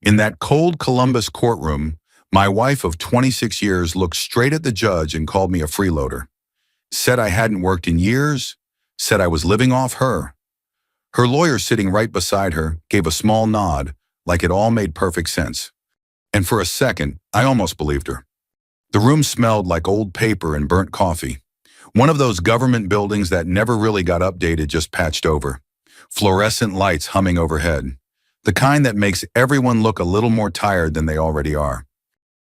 In that cold Columbus courtroom, my wife of 26 years looked straight at the judge and called me a freeloader. Said I hadn't worked in years, said I was living off her. Her lawyer sitting right beside her gave a small nod, like it all made perfect sense. And for a second, I almost believed her. The room smelled like old paper and burnt coffee. One of those government buildings that never really got updated, just patched over. Fluorescent lights humming overhead. The kind that makes everyone look a little more tired than they already are.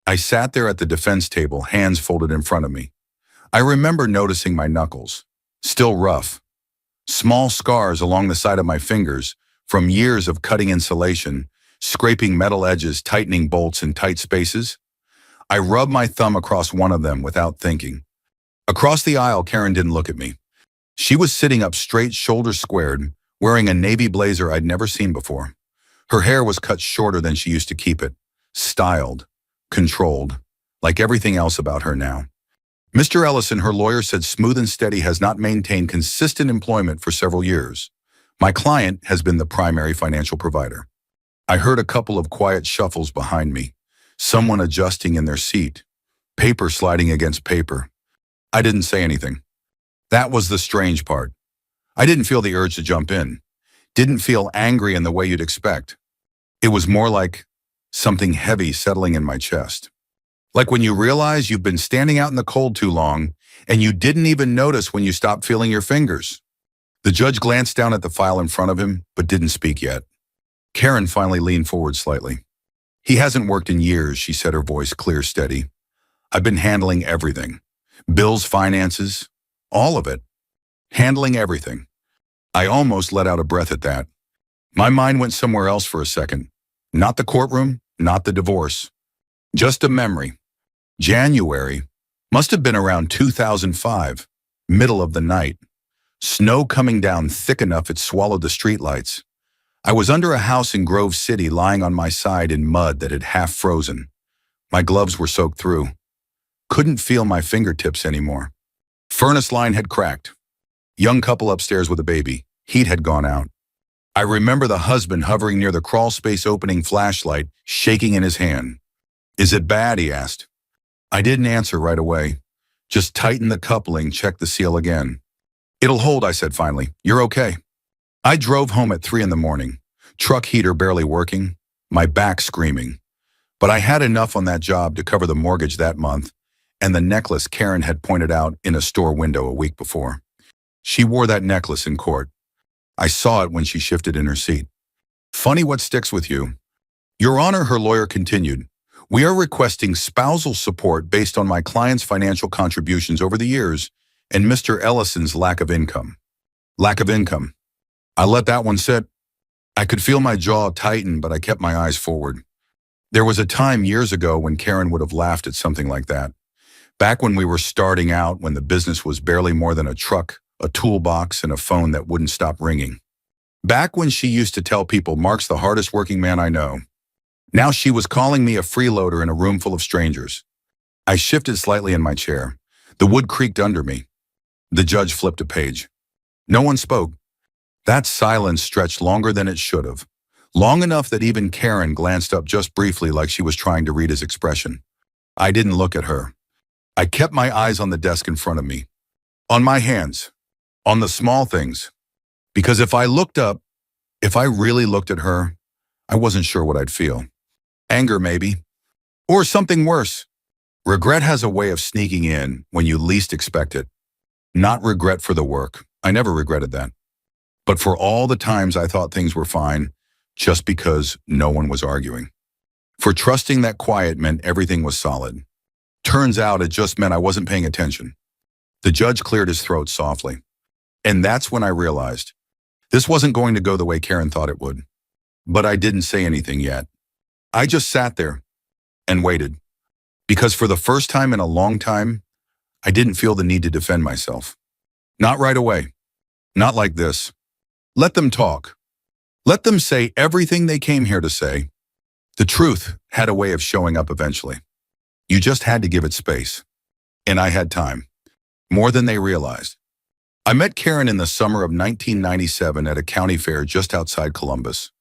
I sat there at the defense table, hands folded in front of me. I remember noticing my knuckles, still rough. Small scars along the side of my fingers from years of cutting insulation, scraping metal edges, tightening bolts in tight spaces. I rubbed my thumb across one of them without thinking. Across the aisle, Karen didn't look at me. She was sitting up straight, shoulders squared, wearing a navy blazer I'd never seen before. Her hair was cut shorter than she used to keep it, styled, controlled, like everything else about her now. Mr. Ellison, her lawyer, said Smooth and Steady has not maintained consistent employment for several years. My client has been the primary financial provider. I heard a couple of quiet shuffles behind me, someone adjusting in their seat, paper sliding against paper. I didn't say anything. That was the strange part. I didn't feel the urge to jump in. Didn't feel angry in the way you'd expect. It was more like something heavy settling in my chest. Like when you realize you've been standing out in the cold too long and you didn't even notice when you stopped feeling your fingers. The judge glanced down at the file in front of him, but didn't speak yet. Karen finally leaned forward slightly. He hasn't worked in years, she said, her voice clear, steady. I've been handling everything. Bills, finances, all of it. Handling everything. I almost let out a breath at that. My mind went somewhere else for a second. Not the courtroom, not the divorce. Just a memory. January. Must have been around 2005. Middle of the night. Snow coming down thick enough it swallowed the streetlights. I was under a house in Grove City, lying on my side in mud that had half frozen. My gloves were soaked through. Couldn't feel my fingertips anymore. Furnace line had cracked. Young couple upstairs with a baby. Heat had gone out. I remember the husband hovering near the crawl space opening flashlight, shaking in his hand. Is it bad? He asked. I didn't answer right away. Just tightened the coupling, checked the seal again. It'll hold, I said finally. You're okay. I drove home at 3 a.m. Truck heater barely working, my back screaming. But I had enough on that job to cover the mortgage that month and the necklace Karen had pointed out in a store window a week before. She wore that necklace in court. I saw it when she shifted in her seat. Funny what sticks with you. Your Honor, her lawyer continued, we are requesting spousal support based on my client's financial contributions over the years and Mr. Ellison's lack of income. Lack of income. I let that one sit. I could feel my jaw tighten, but I kept my eyes forward. There was a time years ago when Karen would have laughed at something like that. Back when we were starting out, when the business was barely more than a truck, a toolbox, and a phone that wouldn't stop ringing. Back when she used to tell people Mark's the hardest working man I know. Now she was calling me a freeloader in a room full of strangers. I shifted slightly in my chair. The wood creaked under me. The judge flipped a page. No one spoke. That silence stretched longer than it should have. Long enough that even Karen glanced up just briefly, like she was trying to read his expression. I didn't look at her. I kept my eyes on the desk in front of me. On my hands. On the small things. Because if I looked up, if I really looked at her, I wasn't sure what I'd feel. Anger, maybe. Or something worse. Regret has a way of sneaking in when you least expect it. Not regret for the work. I never regretted that. But for all the times I thought things were fine, just because no one was arguing. For trusting that quiet meant everything was solid. Turns out it just meant I wasn't paying attention. The judge cleared his throat softly. And that's when I realized this wasn't going to go the way Karen thought it would. But I didn't say anything yet. I just sat there and waited. Because for the first time in a long time, I didn't feel the need to defend myself. Not right away. Not like this. Let them talk. Let them say everything they came here to say. The truth had a way of showing up eventually. You just had to give it space. And I had time. More than they realized. I met Karen in the summer of 1997 at a county fair just outside Columbus.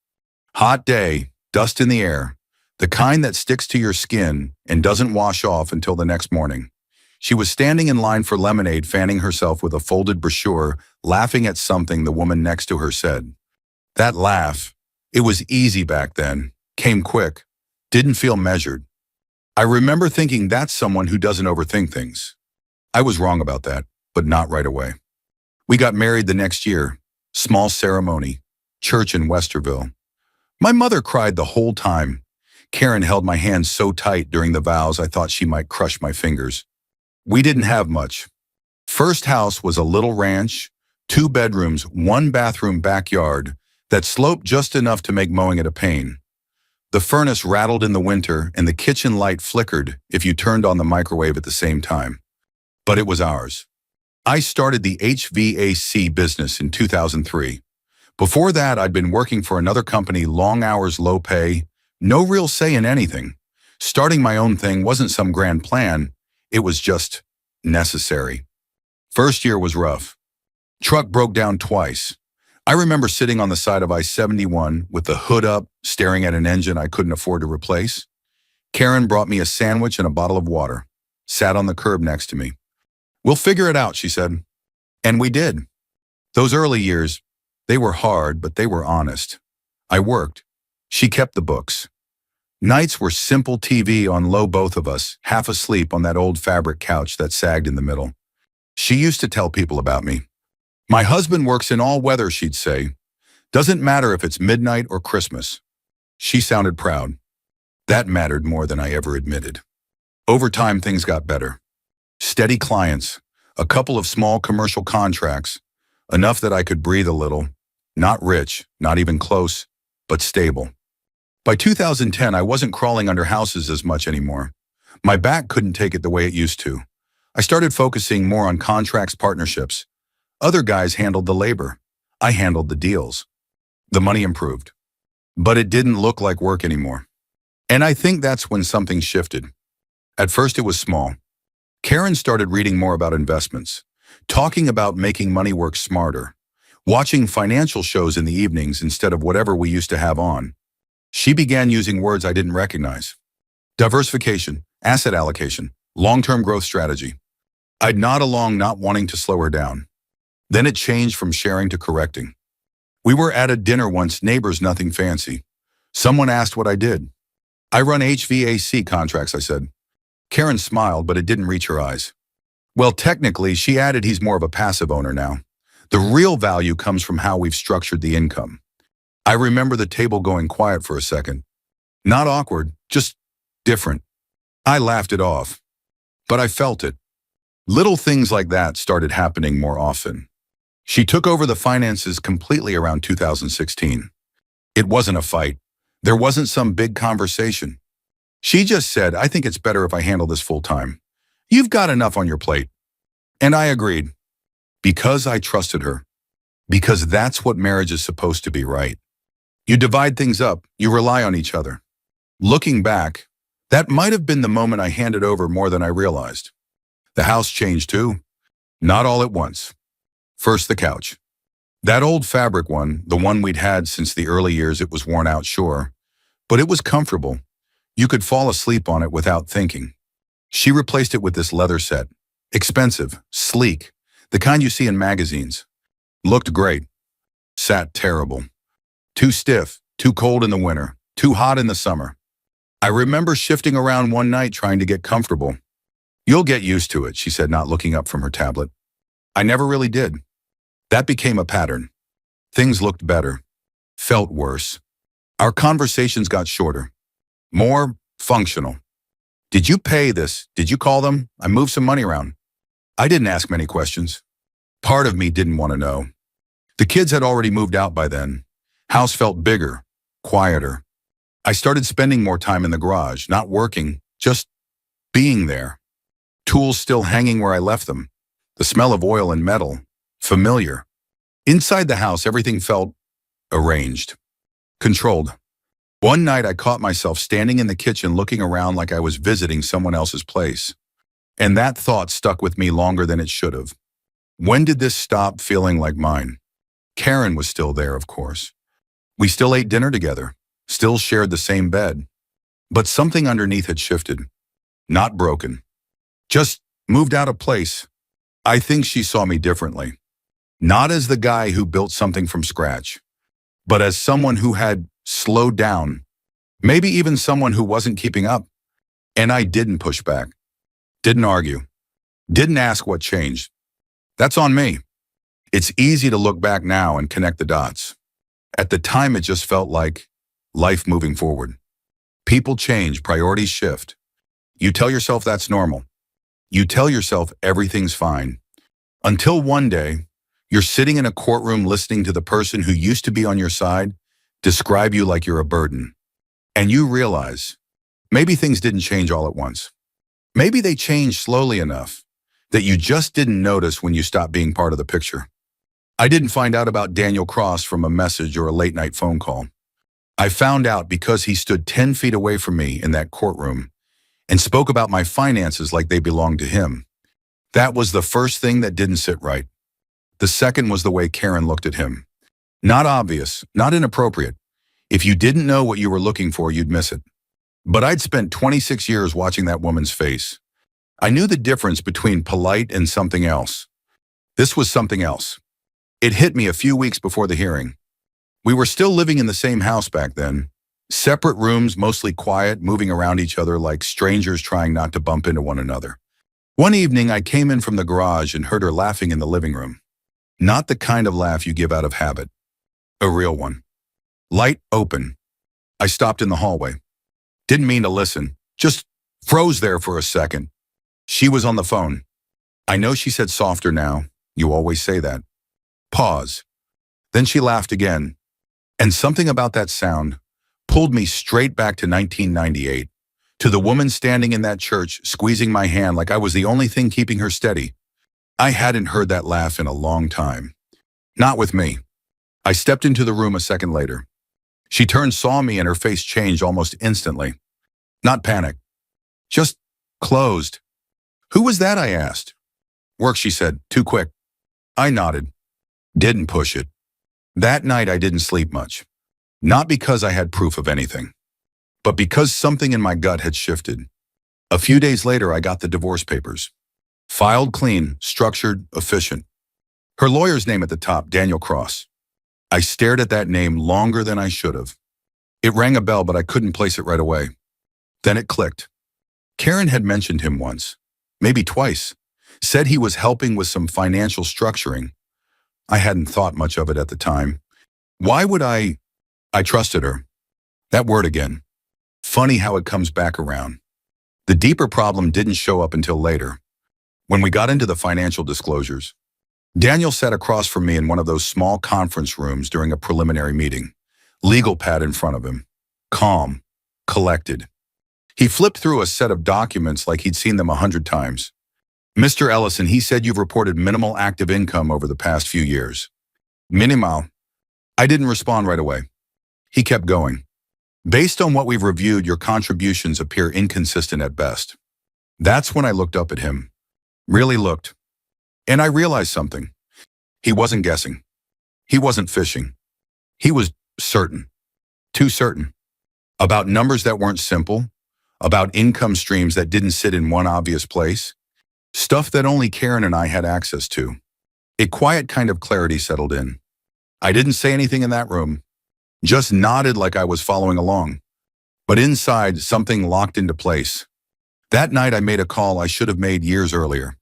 Hot day, dust in the air, the kind that sticks to your skin and doesn't wash off until the next morning. She was standing in line for lemonade, fanning herself with a folded brochure, laughing at something the woman next to her said. That laugh, it was easy back then, came quick, didn't feel measured. I remember thinking that's someone who doesn't overthink things. I was wrong about that, but not right away. We got married the next year, small ceremony, church in Westerville. My mother cried the whole time. Karen held my hand so tight during the vows I thought she might crush my fingers. We didn't have much. First house was a little ranch, 2 bedrooms, 1 bathroom backyard that sloped just enough to make mowing it a pain. The furnace rattled in the winter and the kitchen light flickered if you turned on the microwave at the same time. But it was ours. I started the HVAC business in 2003. Before that, I'd been working for another company, long hours, low pay, no real say in anything. Starting my own thing wasn't some grand plan. It was just necessary. First year was rough. Truck broke down twice. I remember sitting on the side of I-71 with the hood up, staring at an engine I couldn't afford to replace. Karen brought me a sandwich and a bottle of water, sat on the curb next to me. We'll figure it out, she said. And we did. Those early years, they were hard, but they were honest. I worked. She kept the books. Nights were simple TV on low, both of us, half asleep on that old fabric couch that sagged in the middle. She used to tell people about me. My husband works in all weather, she'd say. Doesn't matter if it's midnight or Christmas. She sounded proud. That mattered more than I ever admitted. Over time, things got better. Steady clients, a couple of small commercial contracts, enough that I could breathe a little. Not rich, not even close, but stable. By 2010, I wasn't crawling under houses as much anymore. My back couldn't take it the way it used to. I started focusing more on contracts, partnerships. Other guys handled the labor. I handled the deals. The money improved. But it didn't look like work anymore. And I think that's when something shifted. At first it was small. Karen started reading more about investments, talking about making money work smarter, watching financial shows in the evenings instead of whatever we used to have on. She began using words I didn't recognize. Diversification, asset allocation, long-term growth strategy. I'd nod along, not wanting to slow her down. Then it changed from sharing to correcting. We were at a dinner once, neighbors, nothing fancy. Someone asked what I did. I run HVAC contracts, I said. Karen smiled, but it didn't reach her eyes. Well, technically, she added, he's more of a passive owner now. The real value comes from how we've structured the income. I remember the table going quiet for a second. Not awkward, just different. I laughed it off, but I felt it. Little things like that started happening more often. She took over the finances completely around 2016. It wasn't a fight. There wasn't some big conversation. She just said, I think it's better if I handle this full time. You've got enough on your plate. And I agreed. Because I trusted her. Because that's what marriage is supposed to be, right? You divide things up, you rely on each other. Looking back, that might have been the moment I handed over more than I realized. The house changed too. Not all at once. First, the couch. That old fabric one, the one we'd had since the early years, it was worn out, sure. But it was comfortable. You could fall asleep on it without thinking. She replaced it with this leather set. Expensive, sleek, the kind you see in magazines. Looked great. Sat terrible. Too stiff, too cold in the winter, too hot in the summer. I remember shifting around one night trying to get comfortable. You'll get used to it, she said, not looking up from her tablet. I never really did. That became a pattern. Things looked better. Felt worse. Our conversations got shorter. More functional. Did you pay this? Did you call them? I moved some money around. I didn't ask many questions. Part of me didn't want to know. The kids had already moved out by then. House felt bigger, quieter. I started spending more time in the garage, not working, just being there. Tools still hanging where I left them. The smell of oil and metal, familiar. Inside the house, everything felt arranged, controlled. One night I caught myself standing in the kitchen looking around like I was visiting someone else's place. And that thought stuck with me longer than it should have. When did this stop feeling like mine? Karen was still there, of course. We still ate dinner together, still shared the same bed. But something underneath had shifted. Not broken. Just moved out of place. I think she saw me differently. Not as the guy who built something from scratch, but as someone who had slowed down. Maybe even someone who wasn't keeping up. And I didn't push back. Didn't argue. Didn't ask what changed. That's on me. It's easy to look back now and connect the dots. At the time, it just felt like life moving forward. People change, priorities shift. You tell yourself that's normal. You tell yourself everything's fine. Until one day, you're sitting in a courtroom listening to the person who used to be on your side describe you like you're a burden. And you realize maybe things didn't change all at once. Maybe they changed slowly enough that you just didn't notice when you stopped being part of the picture. I didn't find out about Daniel Cross from a message or a late-night phone call. I found out because he stood 10 feet away from me in that courtroom and spoke about my finances like they belonged to him. That was the first thing that didn't sit right. The second was the way Karen looked at him. Not obvious, not inappropriate. If you didn't know what you were looking for, you'd miss it. But I'd spent 26 years watching that woman's face. I knew the difference between polite and something else. This was something else. It hit me a few weeks before the hearing. We were still living in the same house back then. Separate rooms, mostly quiet, moving around each other like strangers trying not to bump into one another. One evening, I came in from the garage and heard her laughing in the living room. Not the kind of laugh you give out of habit. A real one. Light open. I stopped in the hallway. Didn't mean to listen. Just froze there for a second. She was on the phone. I know she said softer now. You always say that. Pause. Then she laughed again. And something about that sound pulled me straight back to 1998, to the woman standing in that church, squeezing my hand like I was the only thing keeping her steady. I hadn't heard that laugh in a long time. Not with me. I stepped into the room a second later. She turned, saw me, and her face changed almost instantly. Not panic. Just closed. Who was that? I asked. Work, she said. Too quick. I nodded. Didn't push it. That night I didn't sleep much. Not because I had proof of anything, but because something in my gut had shifted. A few days later, I got the divorce papers. Filed clean, structured, efficient. Her lawyer's name at the top, Daniel Cross. I stared at that name longer than I should have. It rang a bell, but I couldn't place it right away. Then it clicked. Karen had mentioned him once, maybe twice, said he was helping with some financial structuring. I hadn't thought much of it at the time. Why would I trusted her. That word again. Funny how it comes back around. The deeper problem didn't show up until later. When we got into the financial disclosures, Daniel sat across from me in one of those small conference rooms during a preliminary meeting. Legal pad in front of him. Calm. Collected. He flipped through a set of documents like he'd seen them 100 times. Mr. Ellison, he said you've reported minimal active income over the past few years. Minimal. I didn't respond right away. He kept going. Based on what we've reviewed, your contributions appear inconsistent at best. That's when I looked up at him. Really looked. And I realized something. He wasn't guessing. He wasn't fishing. He was certain. Too certain. About numbers that weren't simple. About income streams that didn't sit in one obvious place. Stuff that only Karen and I had access to. A quiet kind of clarity settled in. I didn't say anything in that room. Just nodded like I was following along. But inside, something locked into place. That night I made a call I should have made years earlier.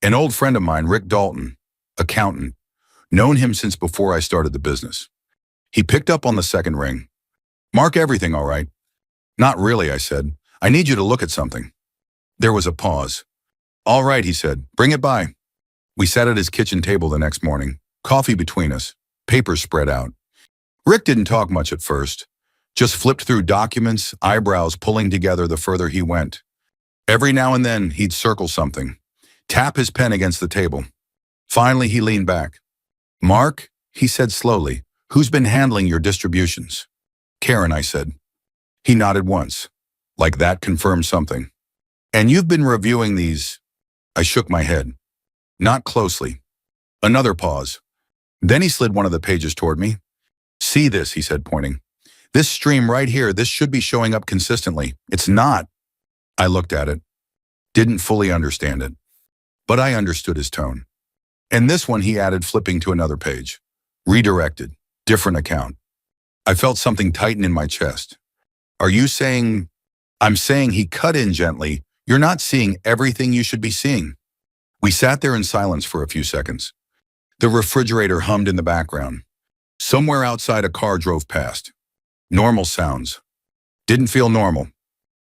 An old friend of mine, Rick Dalton, accountant, known him since before I started the business. He picked up on the second ring. Mark everything, all right? Not really, I said. I need you to look at something. There was a pause. All right, he said. Bring it by. We sat at his kitchen table the next morning, coffee between us, papers spread out. Rick didn't talk much at first, just flipped through documents, eyebrows pulling together the further he went. Every now and then, he'd circle something, tap his pen against the table. Finally, he leaned back. Mark, he said slowly, who's been handling your distributions? Karen, I said. He nodded once, like that confirmed something. And you've been reviewing these? I shook my head. Not closely. Another pause. Then he slid one of the pages toward me. See this, he said, pointing. This stream right here, this should be showing up consistently. It's not. I looked at it, didn't fully understand it, but I understood his tone. And this one he added, flipping to another page. Redirected, different account. I felt something tighten in my chest. Are you saying? I'm saying, he cut in gently. You're not seeing everything you should be seeing. We sat there in silence for a few seconds. The refrigerator hummed in the background. Somewhere outside a car drove past. Normal sounds. Didn't feel normal.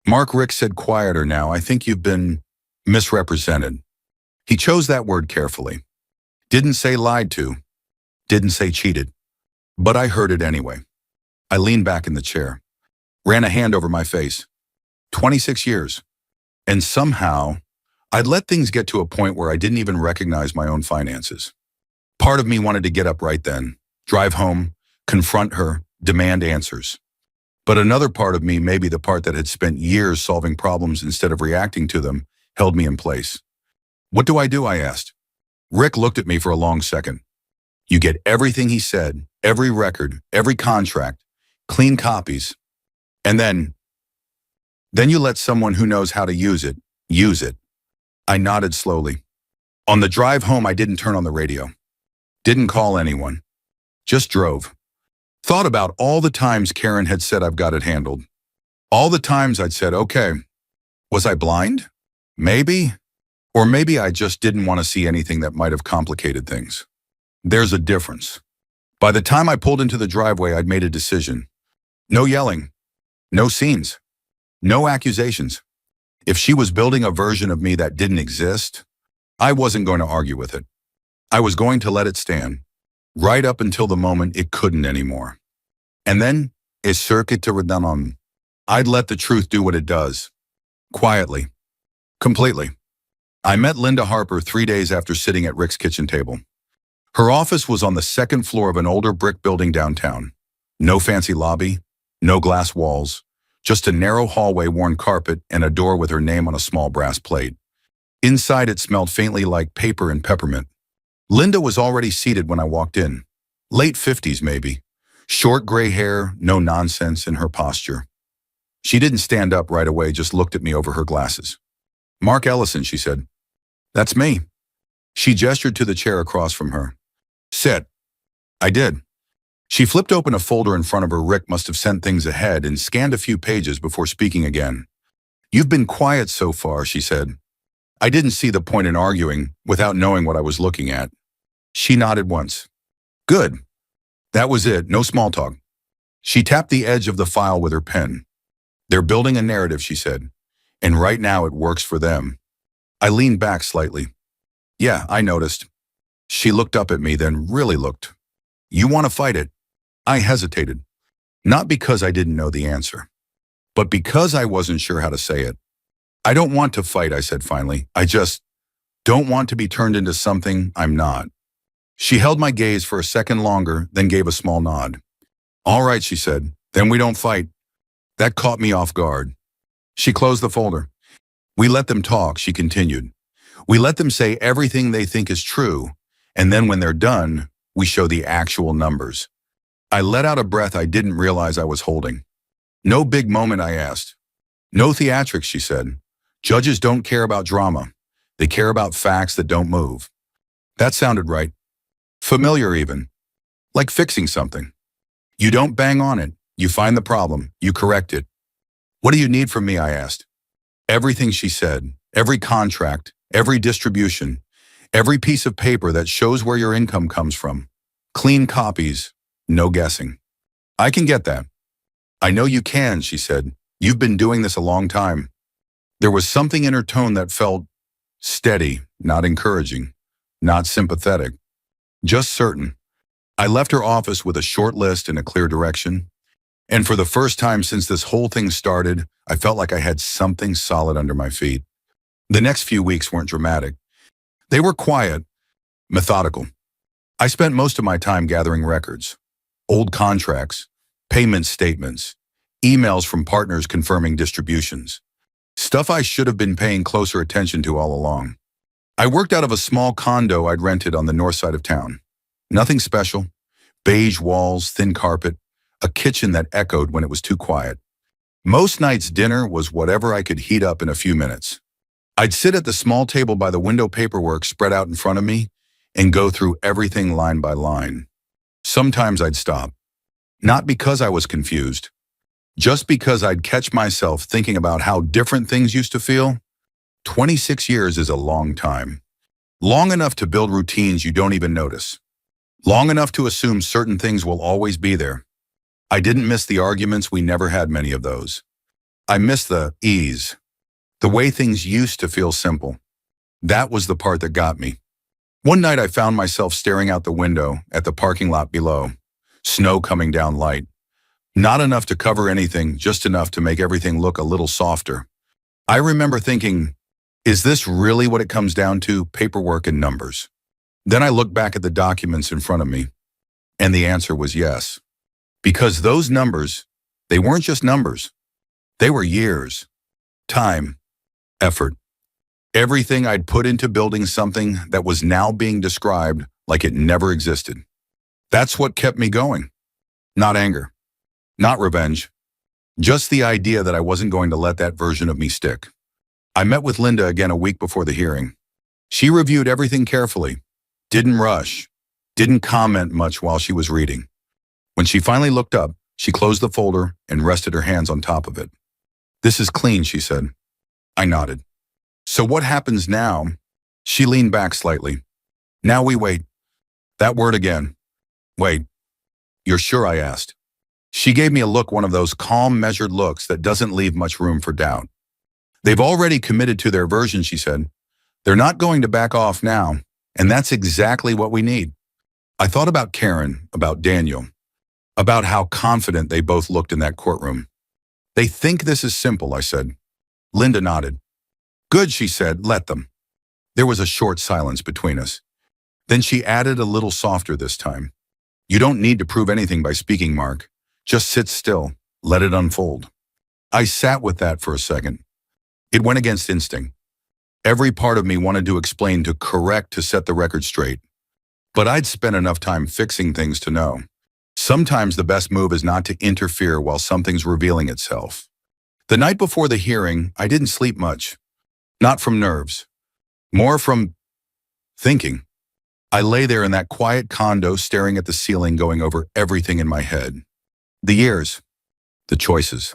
Rick said quieter now. I think you've been misrepresented. He chose that word carefully. Didn't say lied to. Didn't say cheated. But I heard it anyway. I leaned back in the chair. Ran a hand over my face. 26 years. And somehow, I'd let things get to a point where I didn't even recognize my own finances. Part of me wanted to get up right then, drive home, confront her, demand answers. But another part of me, maybe the part that had spent years solving problems instead of reacting to them, held me in place. What do? I asked. Rick looked at me for a long second. You get everything he said, every record, every contract, clean copies, and then you let someone who knows how to use it, use it. I nodded slowly. On the drive home, I didn't turn on the radio. Didn't call anyone. Just drove. Thought about all the times Karen had said I've got it handled. All the times I'd said, okay. Was I blind? Maybe. Or maybe I just didn't want to see anything that might have complicated things. There's a difference. By the time I pulled into the driveway, I'd made a decision. No yelling. No scenes. No accusations. If she was building a version of me that didn't exist, I wasn't going to argue with it. I was going to let it stand, right up until the moment it couldn't anymore. And then, I'd let the truth do what it does. Quietly. Completely. I met Linda Harper 3 days after sitting at Rick's kitchen table. Her office was on the second floor of an older brick building downtown. No fancy lobby, no glass walls, just a narrow hallway, worn carpet, and a door with her name on a small brass plate. Inside, it smelled faintly like paper and peppermint. Linda was already seated when I walked in. Late 50s, maybe. Short gray hair, no nonsense in her posture. She didn't stand up right away, just looked at me over her glasses. Mark Ellison, she said. That's me. She gestured to the chair across from her. Sit. I did. She flipped open a folder in front of her. Rick must have sent things ahead and scanned a few pages before speaking again. You've been quiet so far, she said. I didn't see the point in arguing without knowing what I was looking at. She nodded once. Good. That was it, no small talk. She tapped the edge of the file with her pen. They're building a narrative, she said, and right now it works for them. I leaned back slightly. Yeah, I noticed. She looked up at me, then really looked. You want to fight it? I hesitated. Not because I didn't know the answer, but because I wasn't sure how to say it. I don't want to fight, I said finally. I just don't want to be turned into something I'm not. She held my gaze for a second longer, then gave a small nod. All right, she said, then we don't fight. That caught me off guard. She closed the folder. We let them talk, she continued. We let them say everything they think is true, and then when they're done, we show the actual numbers. I let out a breath I didn't realize I was holding. No big moment, I asked. No theatrics, she said. Judges don't care about drama. They care about facts that don't move. That sounded right. Familiar even. Like fixing something. You don't bang on it. You find the problem. You correct it. What do you need from me, I asked. Everything, she said. Every contract, every distribution, every piece of paper that shows where your income comes from. Clean copies, no guessing. I can get that. I know you can, she said. You've been doing this a long time. There was something in her tone that felt steady, not encouraging, not sympathetic, just certain. I left her office with a short list and a clear direction. And for the first time since this whole thing started, I felt like I had something solid under my feet. The next few weeks weren't dramatic. They were quiet, methodical. I spent most of my time gathering records, old contracts, payment statements, emails from partners confirming distributions. Stuff I should have been paying closer attention to all along. I worked out of a small condo I'd rented on the north side of town. Nothing special. Beige walls, thin carpet, a kitchen that echoed when it was too quiet. Most nights dinner was whatever I could heat up in a few minutes. I'd sit at the small table by the window, paperwork spread out in front of me, and go through everything line by line. Sometimes I'd stop, not because I was confused, just because I'd catch myself thinking about how different things used to feel. 26 years is a long time. Long enough to build routines you don't even notice. Long enough to assume certain things will always be there. I didn't miss the arguments, we never had many of those. I missed the ease, the way things used to feel simple. That was the part that got me. One night I found myself staring out the window at the parking lot below, snow coming down light. Not enough to cover anything, just enough to make everything look a little softer. I remember thinking, is this really what it comes down to, paperwork and numbers? Then I looked back at the documents in front of me, and the answer was yes. Because those numbers, they weren't just numbers. They were years, time, effort. Everything I'd put into building something that was now being described like it never existed. That's what kept me going. Not anger, not revenge, just the idea that I wasn't going to let that version of me stick. I met with Linda again a week before the hearing. She reviewed everything carefully, didn't rush, didn't comment much while she was reading. When she finally looked up, she closed the folder and rested her hands on top of it. "This is clean," she said. I nodded. "So what happens now?" She leaned back slightly. "Now we wait." That word again. "Wait. You're sure?" I asked. She gave me a look, one of those calm, measured looks that doesn't leave much room for doubt. "They've already committed to their version," she said. "They're not going to back off now, and that's exactly what we need." I thought about Karen, about Daniel, about how confident they both looked in that courtroom. "They think this is simple," I said. Linda nodded. "Good," she said, "let them." There was a short silence between us. Then she added, a little softer this time. "You don't need to prove anything by speaking, Mark. Just sit still, let it unfold." I sat with that for a second. It went against instinct. Every part of me wanted to explain, to correct, to set the record straight. But I'd spent enough time fixing things to know. Sometimes the best move is not to interfere while something's revealing itself. The night before the hearing, I didn't sleep much. Not from nerves. More from thinking. I lay there in that quiet condo, staring at the ceiling, going over everything in my head. The years. The choices.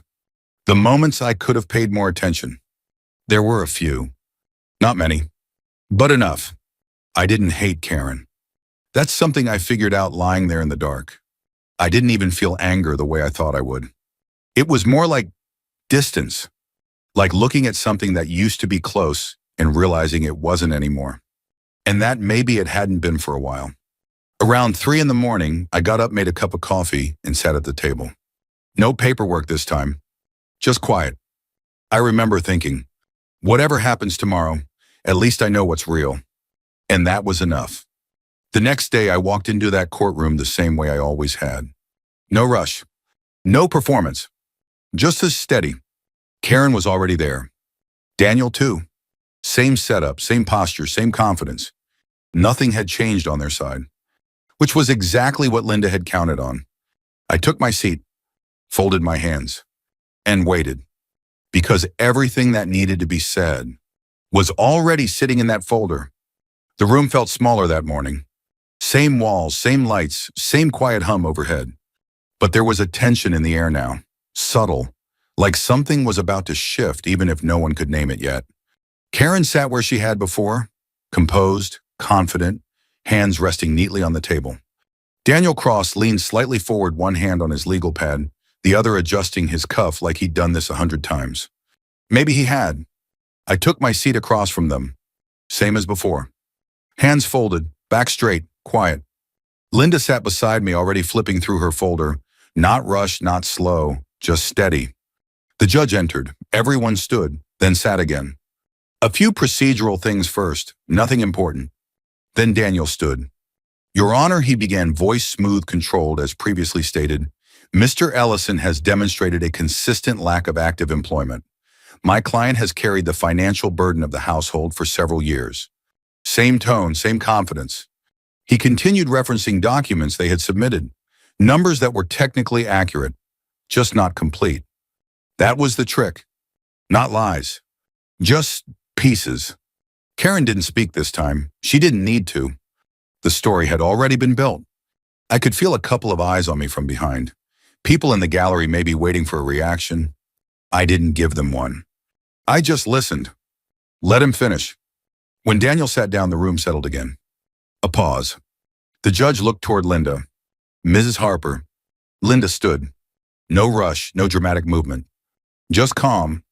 The moments I could have paid more attention. There were a few. Not many. But enough. I didn't hate Karen. That's something I figured out lying there in the dark. I didn't even feel anger the way I thought I would. It was more like distance. Like looking at something that used to be close and realizing it wasn't anymore. And that maybe it hadn't been for a while. Around 3 a.m, I got up, made a cup of coffee, and sat at the table. No paperwork this time. Just quiet. I remember thinking, whatever happens tomorrow, at least I know what's real. And that was enough. The next day, I walked into that courtroom the same way I always had. No rush. No performance. Just as steady. Karen was already there. Daniel too. Same setup, same posture, same confidence. Nothing had changed on their side, which was exactly what Linda had counted on. I took my seat, folded my hands, and waited, because everything that needed to be said was already sitting in that folder. The room felt smaller that morning. Same walls, same lights, same quiet hum overhead. But there was a tension in the air now, subtle, like something was about to shift, even if no one could name it yet. Karen sat where she had before, composed, confident, hands resting neatly on the table. Daniel Cross leaned slightly forward, one hand on his legal pad, the other adjusting his cuff like he'd done this 100 times. Maybe he had. I took my seat across from them, same as before. Hands folded, back straight, quiet. Linda sat beside me, already flipping through her folder, not rushed, not slow, just steady. The judge entered. Everyone stood, then sat again. A few procedural things first, nothing important. Then Daniel stood. "Your Honor," he began, voice smooth, controlled, as previously stated. "Mr. Ellison has demonstrated a consistent lack of active employment. My client has carried the financial burden of the household for several years." Same tone, same confidence. He continued, referencing documents they had submitted. Numbers that were technically accurate, just not complete. That was the trick. Not lies. Just pieces. Karen didn't speak this time. She didn't need to. The story had already been built. I could feel a couple of eyes on me from behind. People in the gallery may be waiting for a reaction. I didn't give them one. I just listened. Let him finish. When Daniel sat down, the room settled again. A pause. The judge looked toward Linda. Mrs. Harper. Linda stood. No rush, no dramatic movement. Just calm.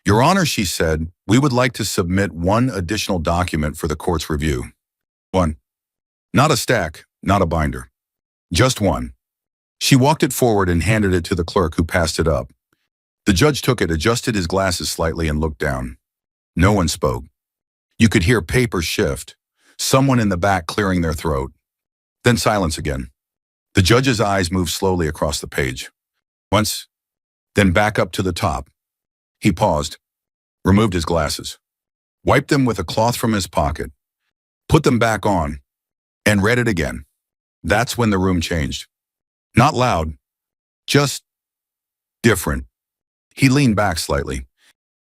Your Honor, she said, we would like to submit one additional document for the court's review. One. Not a stack, not a binder. Just one. She walked it forward and handed it to the clerk, who passed it up. The judge took it, adjusted his glasses slightly, and looked down. No one spoke. You could hear paper shift, someone in the back clearing their throat. Then silence again. The judge's eyes moved slowly across the page. Once, then back up to the top. He paused, removed his glasses, wiped them with a cloth from his pocket, put them back on, and read it again. That's when the room changed. Not loud, just different. He leaned back slightly.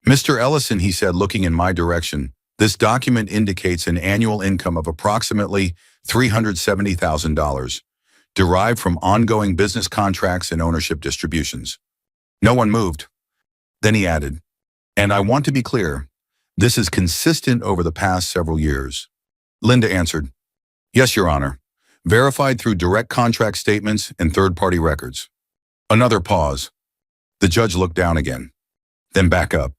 Mr. Ellison, he said, looking in my direction, this document indicates an annual income of approximately $370,000, derived from ongoing business contracts and ownership distributions. No one moved. Then he added, and I want to be clear, this is consistent over the past several years. Linda answered, yes, Your Honor, verified through direct contract statements and third-party records. Another pause. The judge looked down again, then back up.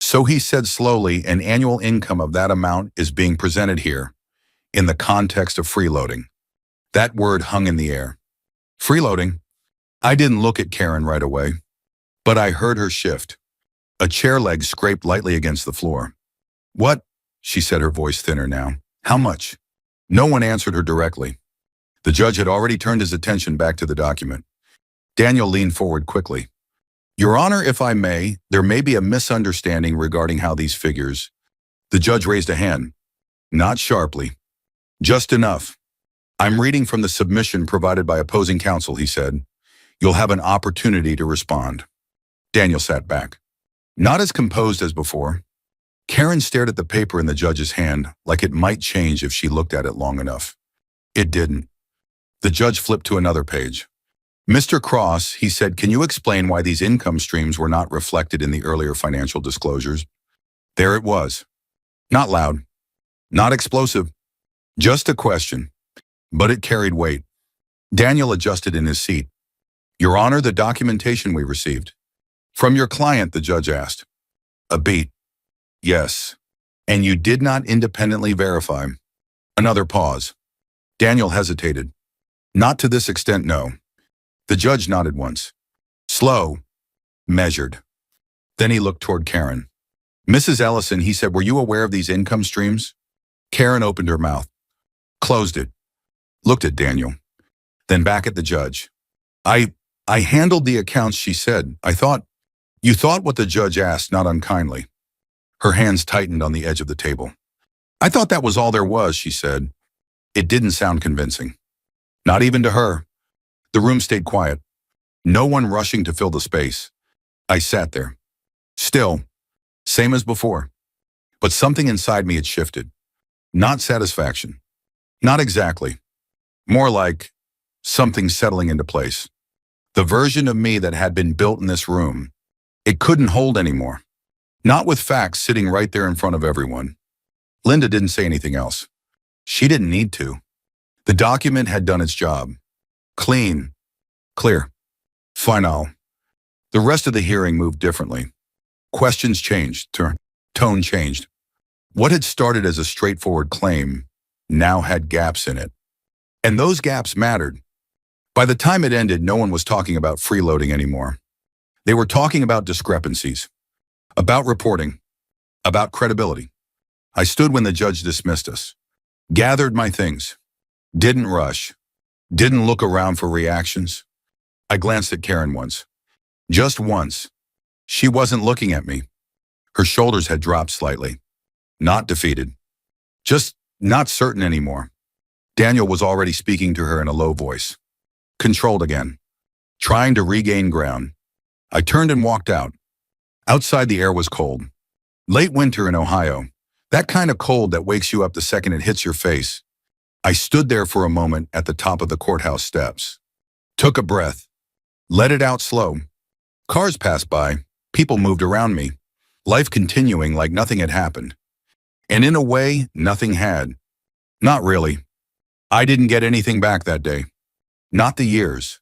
So he said slowly, an annual income of that amount is being presented here, in the context of freeloading. That word hung in the air. Freeloading? I didn't look at Karen right away, but I heard her shift. A chair leg scraped lightly against the floor. What? She said, her voice thinner now. How much? No one answered her directly. The judge had already turned his attention back to the document. Daniel leaned forward quickly. Your Honor, if I may, there may be a misunderstanding regarding how these figures. The judge raised a hand. Not sharply. Just enough. I'm reading from the submission provided by opposing counsel, he said. You'll have an opportunity to respond. Daniel sat back. Not as composed as before. Karen stared at the paper in the judge's hand, like it might change if she looked at it long enough. It didn't. The judge flipped to another page. Mr. Cross, he said, can you explain why these income streams were not reflected in the earlier financial disclosures? There it was. Not loud. Not explosive. Just a question. But it carried weight. Daniel adjusted in his seat. Your Honor, the documentation we received. From your client, the judge asked. A beat. Yes. And you did not independently verify. Another pause. Daniel hesitated. Not to this extent, no. The judge nodded once. Slow. Measured. Then he looked toward Karen. Mrs. Ellison, he said, were you aware of these income streams? Karen opened her mouth. Closed it. Looked at Daniel. Then back at the judge. I handled the accounts, she said. You thought what the judge asked, not unkindly. Her hands tightened on the edge of the table. I thought that was all there was, she said. It didn't sound convincing. Not even to her. The room stayed quiet. No one rushing to fill the space. I sat there. Still. Same as before. But something inside me had shifted. Not satisfaction. Not exactly. More like something settling into place. The version of me that had been built in this room. It couldn't hold anymore. Not with facts sitting right there in front of everyone. Linda didn't say anything else. She didn't need to. The document had done its job. Clean. Clear. Final. The rest of the hearing moved differently. Questions changed. Tone changed. What had started as a straightforward claim now had gaps in it. And those gaps mattered. By the time it ended, no one was talking about freeloading anymore. They were talking about discrepancies, about reporting, about credibility. I stood when the judge dismissed us, gathered my things, didn't rush, didn't look around for reactions. I glanced at Karen once, just once. She wasn't looking at me. Her shoulders had dropped slightly, not defeated, just not certain anymore. Daniel was already speaking to her in a low voice. controlled again, trying to regain ground. I turned and walked out. Outside the air was cold. Late winter in Ohio. That kind of cold that wakes you up the second it hits your face. I stood there for a moment at the top of the courthouse steps. Took a breath. Let it out slow. Cars passed by. People moved around me. Life continuing like nothing had happened. And in a way, nothing had. Not really. I didn't get anything back that day. Not the years.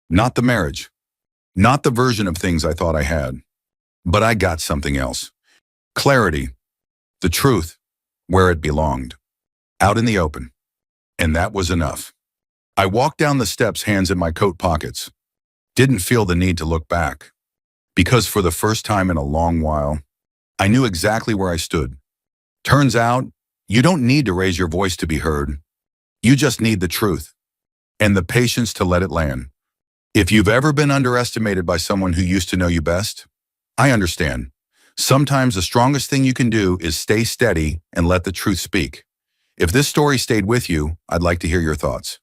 Not the marriage. Not the version of things I thought I had. But I got something else. Clarity. The truth. Where it belonged. Out in the open. And that was enough. I walked down the steps, hands in my coat pockets. Didn't feel the need to look back. Because for the first time in a long while, I knew exactly where I stood. Turns out, you don't need to raise your voice to be heard. You just need the truth. And the patience to let it land. If you've ever been underestimated by someone who used to know you best, I understand. Sometimes the strongest thing you can do is stay steady and let the truth speak. If this story stayed with you, I'd like to hear your thoughts.